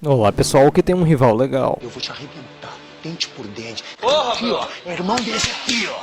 Olá pessoal, que tem um rival legal. Eu vou te arrebentar, dente por dente. Aqui, ó, é irmão desse aqui, ó.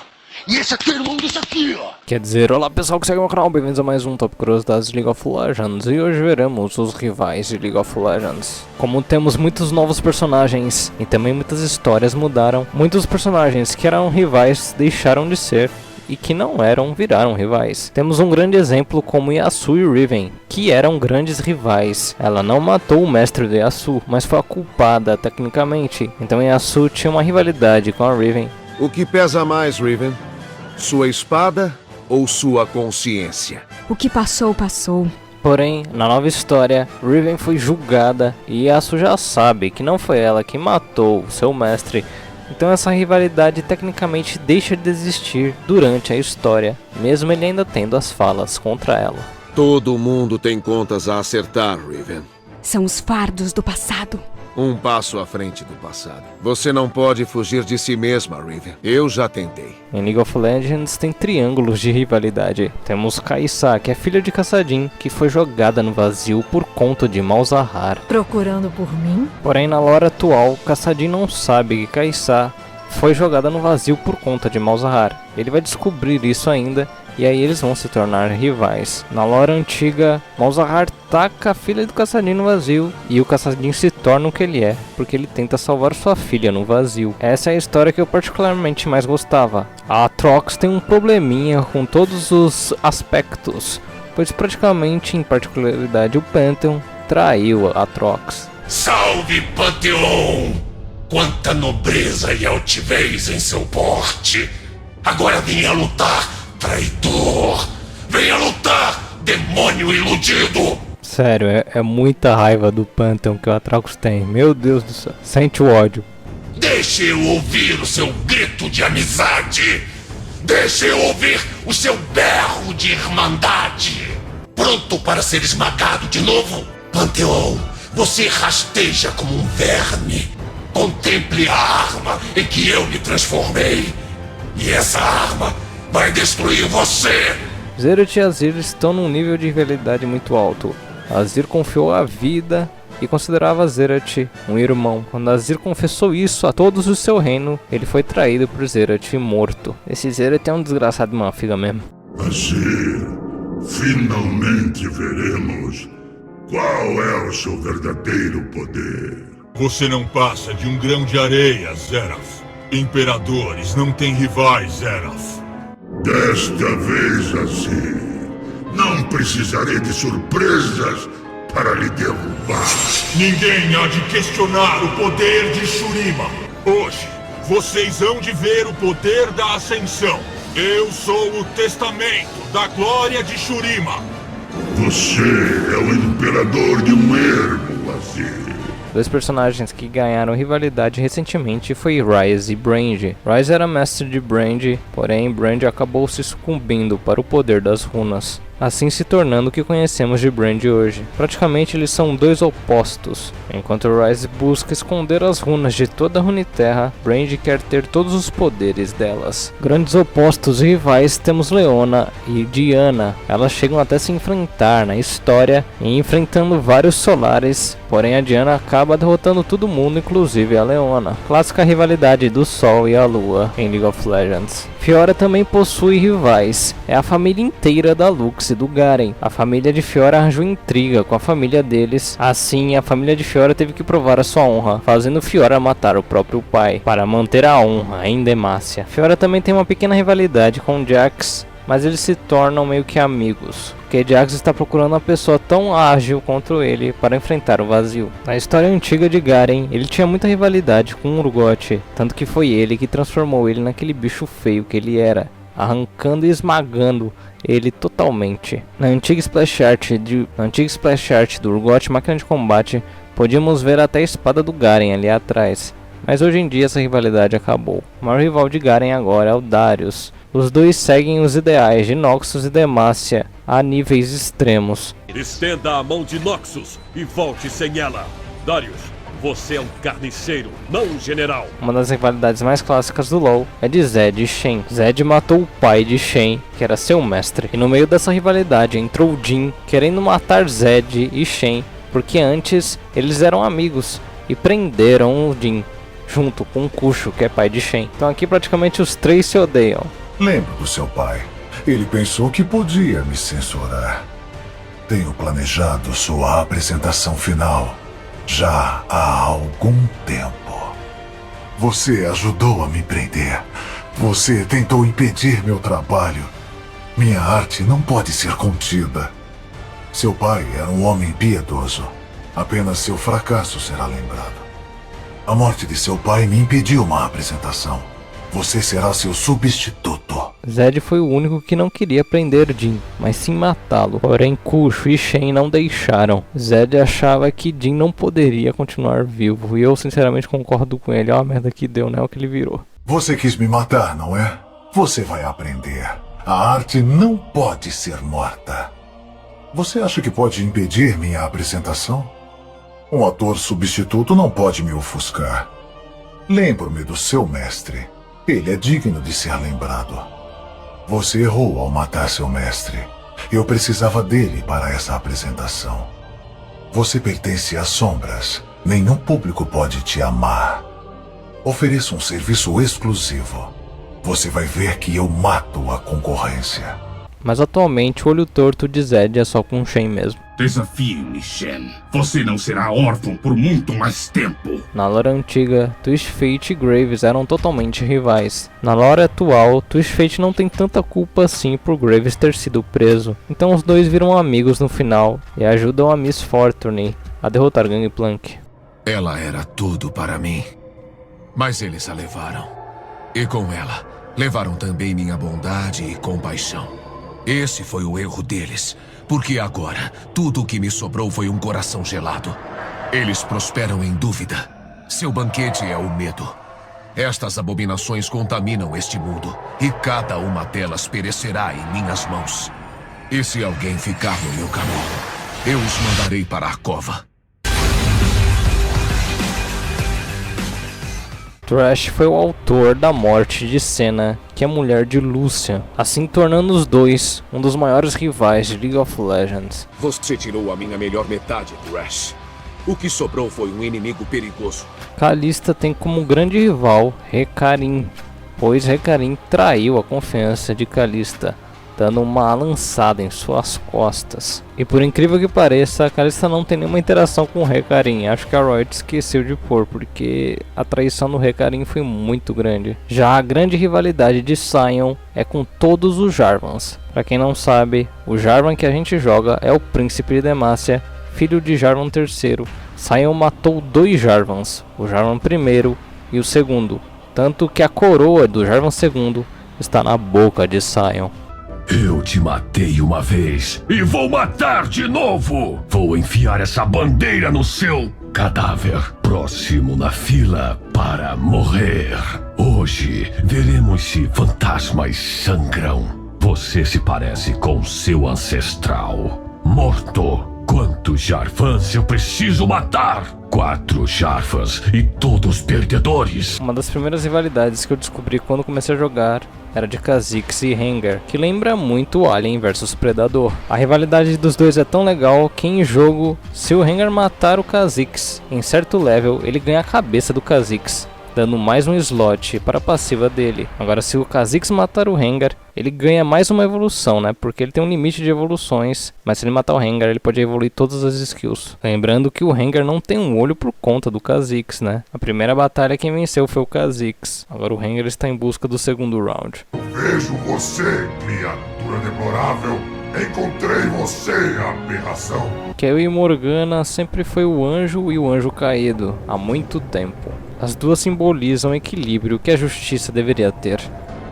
E esse aqui é irmão desse aqui, ó. Quer dizer, olá pessoal que segue o meu canal, bem-vindos a mais um Top Curiosidades de League of Legends. E hoje veremos os rivais de League of Legends. Como temos muitos novos personagens e também muitas histórias mudaram, muitos personagens que eram rivais deixaram de ser e que não eram, viraram rivais. Temos um grande exemplo como Yasuo e Riven, que eram grandes rivais. Ela não matou o mestre de Yasuo, mas foi a culpada tecnicamente. Então Yasuo tinha uma rivalidade com a Riven. O que pesa mais, Riven? Sua espada ou sua consciência? O que passou, passou. Porém, na nova história, Riven foi julgada e Yasuo já sabe que não foi ela que matou o seu mestre. Então essa rivalidade tecnicamente deixa de existir durante a história, mesmo ele ainda tendo as falas contra ela. Todo mundo tem contas a acertar, Riven. São os fardos do passado. Um passo à frente do passado. Você não pode fugir de si mesma, Riven. Eu já tentei. Em League of Legends tem triângulos de rivalidade. Temos Kai'Sa, que é filha de Kassadin, que foi jogada no vazio por conta de Malzahar. Procurando por mim? Porém, na lore atual, Kassadin não sabe que Kai'Sa foi jogada no vazio por conta de Malzahar. Ele vai descobrir isso ainda, e aí eles vão se tornar rivais. Na lore antiga, Malzahar taca a filha do Kassadin no vazio, e o Kassadin se torna o que ele é, porque ele tenta salvar sua filha no vazio. Essa é a história que eu particularmente mais gostava. A Aatrox tem um probleminha com todos os aspectos, pois praticamente, em particularidade, o Pantheon traiu a Aatrox. Salve, Panteon! Quanta nobreza e altivez em seu porte! Agora venha lutar, traidor! Venha lutar, demônio iludido! Sério, é muita raiva do Pantheon que o Aatrox tem. Meu Deus do céu, sente o ódio. Deixe eu ouvir o seu grito de amizade! Deixe eu ouvir o seu berro de irmandade! Pronto para ser esmagado de novo? Panteon, você rasteja como um verme. Contemple a arma em que eu me transformei. E essa arma vai destruir você! Xerath e Azir estão num nível de rivalidade muito alto. Azir confiou a vida e considerava Xerath um irmão. Quando Azir confessou isso a todos do seu reino, ele foi traído por Xerath e morto. Esse Xerath é um desgraçado de uma figa mesmo. Azir, finalmente veremos qual é o seu verdadeiro poder. Você não passa de um grão de areia, Xerath. Imperadores não têm rivais, Xerath. Desta vez, Azir, não precisarei de surpresas para lhe derrubar. Ninguém há de questionar o poder de Shurima. Hoje, vocês hão de ver o poder da Ascensão. Eu sou o testamento da glória de Shurima. Você é o imperador de um ermo, Azir. Dois personagens que ganharam rivalidade recentemente foi Ryze e Brand. Ryze era mestre de Brand, porém Brand acabou se sucumbindo para o poder das runas, assim se tornando o que conhecemos de Brand hoje. Praticamente eles são dois opostos. Enquanto Ryze busca esconder as runas de toda a Runeterra, Brand quer ter todos os poderes delas. Grandes opostos e rivais temos Leona e Diana. Elas chegam até se enfrentar na história e enfrentando vários solares, porém a Diana acaba derrotando todo mundo, inclusive a Leona. Clássica rivalidade do Sol e a Lua em League of Legends. Fiora também possui rivais. É a família inteira da Lux e do Garen. A família de Fiora arranjou intriga com a família deles. Assim, a família de Fiora teve que provar a sua honra, fazendo Fiora matar o próprio pai, para manter a honra em Demacia. Fiora também tem uma pequena rivalidade com Jax, mas eles se tornam meio que amigos, porque Jax está procurando uma pessoa tão ágil contra ele para enfrentar o vazio. Na história antiga de Garen, ele tinha muita rivalidade com Urgot, tanto que foi ele que transformou ele naquele bicho feio que ele era, arrancando e esmagando ele totalmente. Na antiga splash art do Urgot Máquina de Combate, podíamos ver até a espada do Garen ali atrás, mas hoje em dia essa rivalidade acabou. O maior rival de Garen agora é o Darius. Os dois seguem os ideais de Noxus e Demacia a níveis extremos. Estenda a mão de Noxus e volte sem ela. Darius, você é um carniceiro, não um general. Uma das rivalidades mais clássicas do LoL é de Zed e Shen. Zed matou o pai de Shen, que era seu mestre. E no meio dessa rivalidade entrou Jhin, querendo matar Zed e Shen porque antes eles eram amigos e prenderam o Jin, junto com o Kusho, que é pai de Shen. Então aqui praticamente os três se odeiam. Lembro do seu pai. Ele pensou que podia me censurar. Tenho planejado sua apresentação final já há algum tempo. Você ajudou a me prender. Você tentou impedir meu trabalho. Minha arte não pode ser contida. Seu pai era um homem piedoso. Apenas seu fracasso será lembrado. A morte de seu pai me impediu uma apresentação. Você será seu substituto. Zed foi o único que não queria prender Jin, mas sim matá-lo. Porém, Kusho e Shen não deixaram. Zed achava que Jin não poderia continuar vivo, e eu sinceramente concordo com ele. Olha a merda que deu, né? O que ele virou. Você quis me matar, não é? Você vai aprender. A arte não pode ser morta. Você acha que pode impedir minha apresentação? Um ator substituto não pode me ofuscar. Lembro-me do seu mestre. Ele é digno de ser lembrado. Você errou ao matar seu mestre. Eu precisava dele para essa apresentação. Você pertence às sombras. Nenhum público pode te amar. Ofereço um serviço exclusivo. Você vai ver que eu mato a concorrência. Mas atualmente o olho torto de Zed é só com Shen mesmo. Desafie-me, Shen. Você não será órfão por muito mais tempo. Na lore antiga, Twist Fate e Graves eram totalmente rivais. Na lore atual, Twist Fate não tem tanta culpa assim por Graves ter sido preso. Então os dois viram amigos no final e ajudam a Miss Fortune a derrotar Gangplank. Ela era tudo para mim. Mas eles a levaram. E com ela, levaram também minha bondade e compaixão. Esse foi o erro deles, porque agora tudo o que me sobrou foi um coração gelado. Eles prosperam em dúvida. Seu banquete é o medo. Estas abominações contaminam este mundo, e cada uma delas perecerá em minhas mãos. E se alguém ficar no meu caminho, eu os mandarei para a cova. Thresh foi o autor da morte de Senna, que é mulher de Lucian, assim tornando os dois um dos maiores rivais de League of Legends. Você tirou a minha melhor metade, Thresh. O que sobrou foi um inimigo perigoso. Kalista tem como grande rival Hecarim, pois Hecarim traiu a confiança de Kalista, dando uma lançada em suas costas. E por incrível que pareça, a Kalista não tem nenhuma interação com o Hecarim. Acho que a Riot esqueceu de pôr, porque a traição do Hecarim foi muito grande. Já a grande rivalidade de Sion é com todos os Jarvans. Pra quem não sabe, o Jarvan que a gente joga é o Príncipe de Demacia, filho de Jarvan III. Sion matou 2 Jarvans, o Jarvan I e o segundo, tanto que a coroa do Jarvan II está na boca de Sion. Eu te matei uma vez e vou matar de novo! Vou enfiar essa bandeira no seu cadáver. Próximo na fila para morrer. Hoje veremos se fantasmas sangram. Você se parece com seu ancestral. Morto. Quantos Jarvans eu preciso matar? 4 Jarvans e todos perdedores. Uma das primeiras rivalidades que eu descobri quando comecei a jogar era de Kha'Zix e Rengar, que lembra muito Alien vs Predador. A rivalidade dos dois é tão legal que em jogo, se o Rengar matar o Kha'Zix em certo level, ele ganha a cabeça do Kha'Zix, dando mais um slot para a passiva dele. Agora, se o Kha'Zix matar o Rengar, ele ganha mais uma evolução, né? Porque ele tem um limite de evoluções, mas se ele matar o Rengar, ele pode evoluir todas as skills. Lembrando que o Rengar não tem um olho por conta do Kha'Zix, né? A primeira batalha quem venceu foi o Kha'Zix. Agora o Rengar está em busca do segundo round. Vejo você, criatura deplorável. Encontrei você, aberração. Kayle e Morgana sempre foi o anjo e o anjo caído, há muito tempo. As duas simbolizam o equilíbrio que a justiça deveria ter.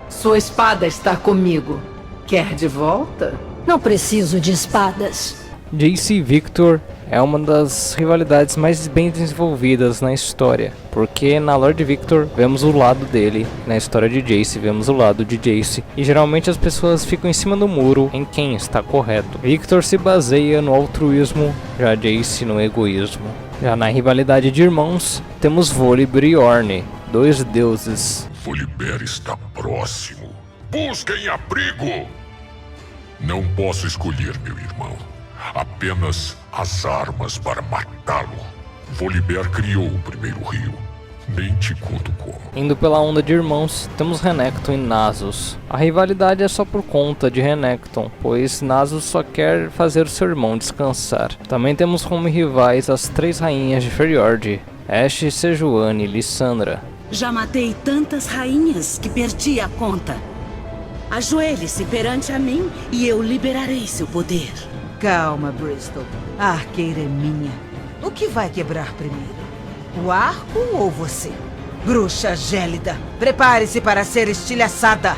Sua espada está comigo. Quer de volta? Não preciso de espadas. Jayce e Victor é uma das rivalidades mais bem desenvolvidas na história, porque na lore de Victor vemos o lado dele, na história de Jayce vemos o lado de Jayce, e geralmente as pessoas ficam em cima do muro em quem está correto. Victor se baseia no altruísmo, já Jayce no egoísmo. Já na rivalidade de irmãos, temos Volibear e Ornn, 2 deuses. Volibear está próximo. Busquem abrigo! Não posso escolher meu irmão. Apenas as armas para matá-lo. Volibear criou o primeiro rio. Nem te conto como. Indo pela onda de irmãos, temos Renekton e Nasus. A rivalidade é só por conta de Renekton, pois Nasus só quer fazer o seu irmão descansar. Também temos como rivais as 3 rainhas de Feriord, Ashe, Sejuani e Lissandra. Já matei tantas rainhas que perdi a conta. Ajoelhe-se perante a mim e eu liberarei seu poder. Calma, Bristol. A arqueira é minha. O que vai quebrar primeiro? O arco ou você? Bruxa gélida, prepare-se para ser estilhaçada.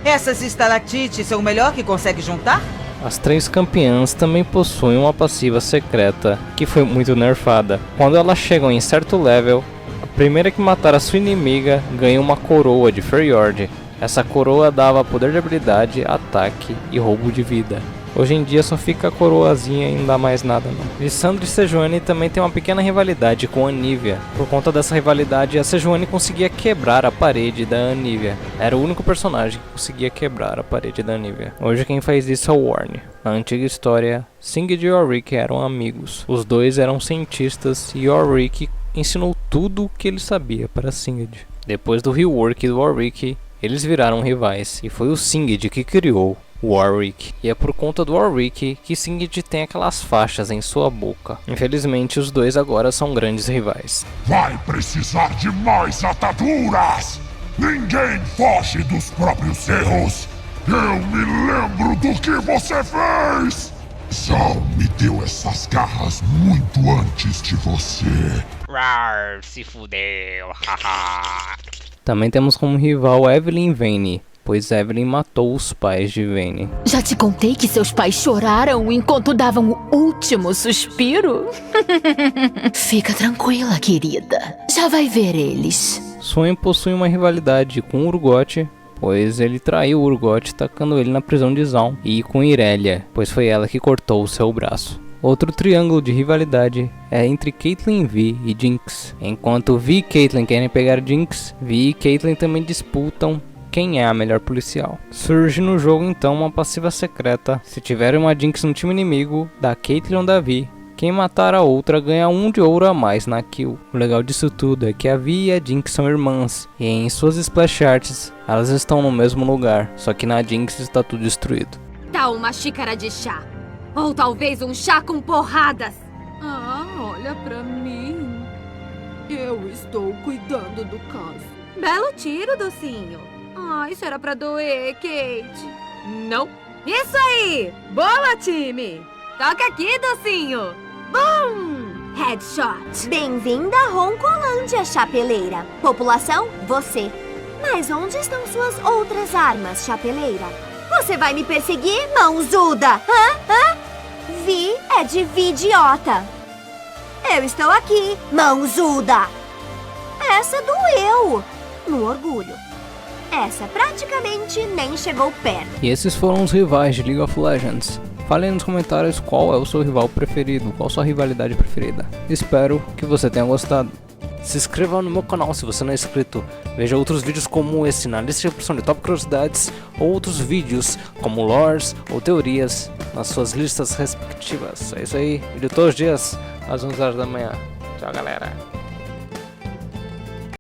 Essas estalactites são o melhor que consegue juntar? As 3 campeãs também possuem uma passiva secreta, que foi muito nerfada. Quando elas chegam em certo level, a primeira que matar a sua inimiga ganha uma coroa de Feriord. Essa coroa dava poder de habilidade, ataque e roubo de vida. Hoje em dia só fica a coroazinha e não dá mais nada não. Lissandra e Sejuani também tem uma pequena rivalidade com a Anivia. Por conta dessa rivalidade, a Sejuani conseguia quebrar a parede da Anivia. Era o único personagem que conseguia quebrar a parede da Anivia. Hoje quem faz isso é o Warne. Na antiga história, Singed e Yorick eram amigos. Os dois eram cientistas e Yorick ensinou tudo o que ele sabia para Singed. Depois do rework do Yorick, eles viraram rivais e foi o Singed que criou Warwick, e é por conta do Warwick que Singed tem aquelas faixas em sua boca. Infelizmente os dois agora são grandes rivais. Vai precisar de mais ataduras! Ninguém foge dos próprios erros! Eu me lembro do que você fez! Zal me deu essas garras muito antes de você. Rar, se fudeu, haha. Também temos como rival Evelyn Vayne, pois Evelyn matou os pais de Vayne. Já te contei que seus pais choraram enquanto davam o último suspiro? Fica tranquila, querida. Já vai ver eles. Swain possui uma rivalidade com Urgot, pois ele traiu Urgot tacando ele na prisão de Zaun, e com Irelia, pois foi ela que cortou o seu braço. Outro triângulo de rivalidade é entre Caitlyn, Vi e Jinx. Enquanto Vi e Caitlyn querem pegar Jinx, Vi e Caitlyn também disputam quem é a melhor policial. Surge no jogo então uma passiva secreta. Se tiver uma Jinx no time inimigo, da Caitlyn ou da Vi, quem matar a outra ganha 1 de ouro a mais na kill. O legal disso tudo é que a Vi e a Jinx são irmãs, e em suas splash arts elas estão no mesmo lugar, só que na Jinx está tudo destruído. Dá uma xícara de chá, ou talvez um chá com porradas. Ah, olha pra mim. Eu estou cuidando do caso. Belo tiro, docinho. Ah, isso era pra doer, Kate. Não. Isso aí! Boa, time! Toca aqui, docinho! Bum! Headshot! Bem-vinda a Roncolândia, chapeleira. População, você. Mas onde estão suas outras armas, chapeleira? Você vai me perseguir, mãozuda? Hã? Vi é de idiota. Eu estou aqui, mãozuda. Essa doeu. No orgulho. Essa praticamente nem chegou perto. E esses foram os rivais de League of Legends. Falem nos comentários qual é o seu rival preferido, qual a sua rivalidade preferida. Espero que você tenha gostado. Se inscreva no meu canal se você não é inscrito. Veja outros vídeos como esse na lista de reprodução de top curiosidades, ou outros vídeos como lores ou teorias nas suas listas respectivas. É isso aí, vídeo todos os dias às 11 horas da manhã. Tchau, galera.